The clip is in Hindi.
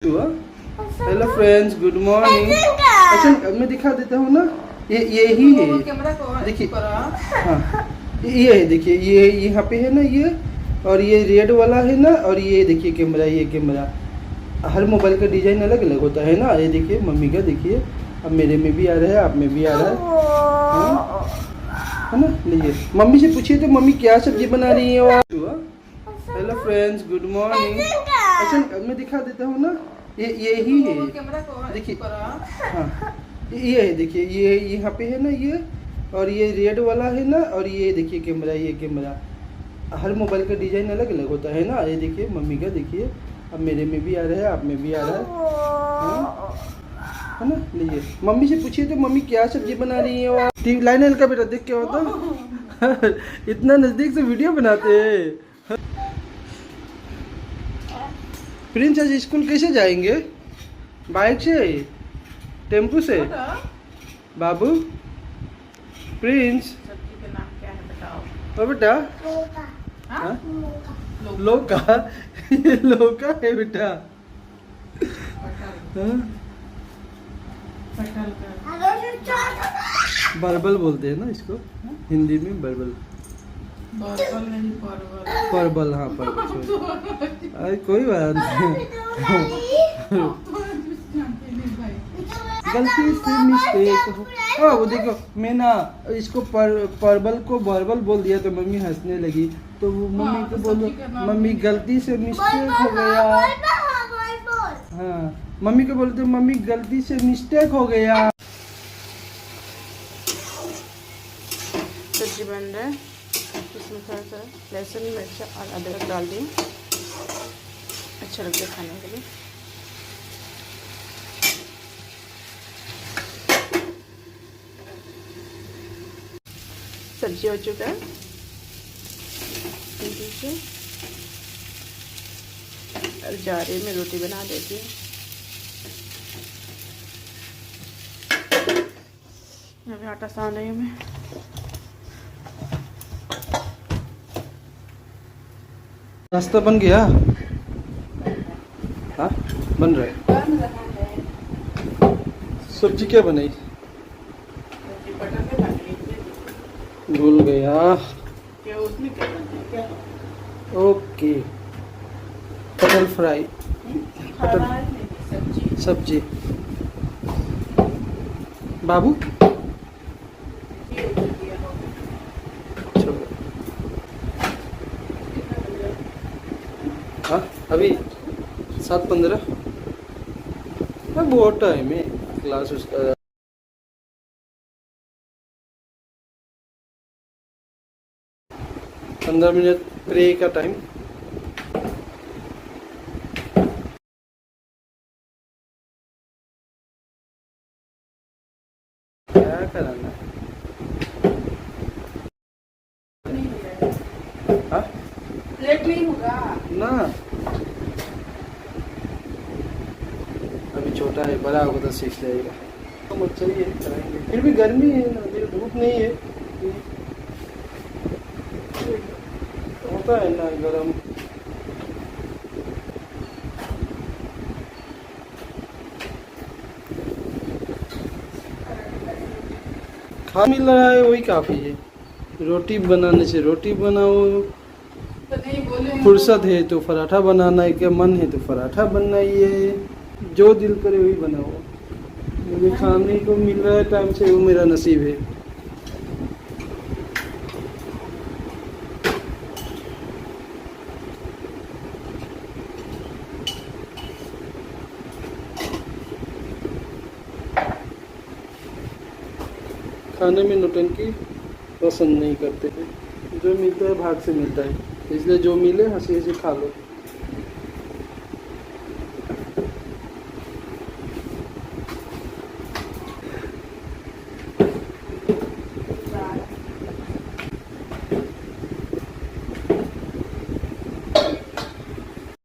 Hello friends, good morning. अच्छा मैं दिखा देता हूँ ना, ये ही है, देखिए। हाँ ये है, देखिए ये यहाँ पे है ना ये, और ये रेड वाला है ना, और ये देखिए कैमरा, ये कैमरा। हर मोबाइल का डिजाइन अलग अलग होता है ना। ये देखिए मम्मी का, देखिए अब मेरे में भी आ रहा है, आप में भी आ रहा है ना। लीजिए मम्मी से पूछिए तो मम्मी क्या सब्जी बना रही है आप। Hello friends, good morning. अच्छा मैं दिखा देता हूँ ना, ये ही है, देखिए। हाँ ये है, देखिए ये यहाँ पे है ना ये, और ये रेड वाला है ना, और ये देखिए कैमरा, ये कैमरा। हर मोबाइल का डिजाइन अलग अलग होता है ना। ये देखिए मम्मी का, देखिए अब मेरे में भी आ रहा है, आप में भी आ रहा है ना। लीजिए मम्मी से पूछिए तो मम्मी क्या सब्जी बना रही है आप। टीवी लाइन का बेटा देख के होता इतना नजदीक से वीडियो बनाते हैं। प्रिंस आज स्कूल कैसे जाएंगे? बाइक से, टेम्पू से? बाबू प्रिंस, सब्जी का नाम क्या है बताओ? ओ बेटा, हाँ? लौका ये लौका है बेटा। हाँ? बरबल बोलते हैं ना इसको, हिंदी में बरबल। परवल नहीं, परवल। परबल, हाँ परबल। अरे कोई बात नहीं, गलती से मिस्टेक हो। वो देखो मैं ना इसको परबल को बरबल बोल दिया तो मम्मी हंसने लगी, तो वो मम्मी को बोलो मम्मी गलती से मिस्टेक हो गया। हाँ मम्मी को बोलते मम्मी गलती से मिस्टेक हो गया। सब्जी बन रहा है, इसमें थोड़ा सा लहसुन मिर्च और अदरक डाल दी, अच्छा लगता है खाने के लिए। सब्जी हो चुका है, और जारे में रोटी बना देती हूँ। यहाँ पे आटा सान रही हूँ मैं। नाश्ता बन गया? हाँ बन रहा है। सब्जी क्या बनाई? भूल गया। क्या उसमें क्या बनता है? क्या ओके, पटल फ्राई, पटल सब्जी। बाबू चलो, हाँ अभी 7:15। बहुत टाइम है क्लास उसका। 15 मिनट प्रे का टाइम। क्या कराना है? हाँ लेट नहीं होगा ना, अभी छोटा है, बड़ा होगा तो सीख जाएगा। तो मत चलिए कराएंगे, फिर भी गर्मी है ना, अभी धूप नहीं है, होता है ना गरम। खा मिल रहा है वही काफ़ी है। रोटी बनाने से रोटी बनाओ, फुर्सत है तो पराठा बनाना है, क्या मन है तो पराठा बनाइए, जो दिल करे वही बनाओ। मुझे खाने को मिल रहा है टाइम से, वो मेरा नसीब है। खाने में नौटंकी पसंद नहीं करते हैं, जो मिलता है भाग से मिलता है, इसलिए जो मिले हंसी हंसी खा लो।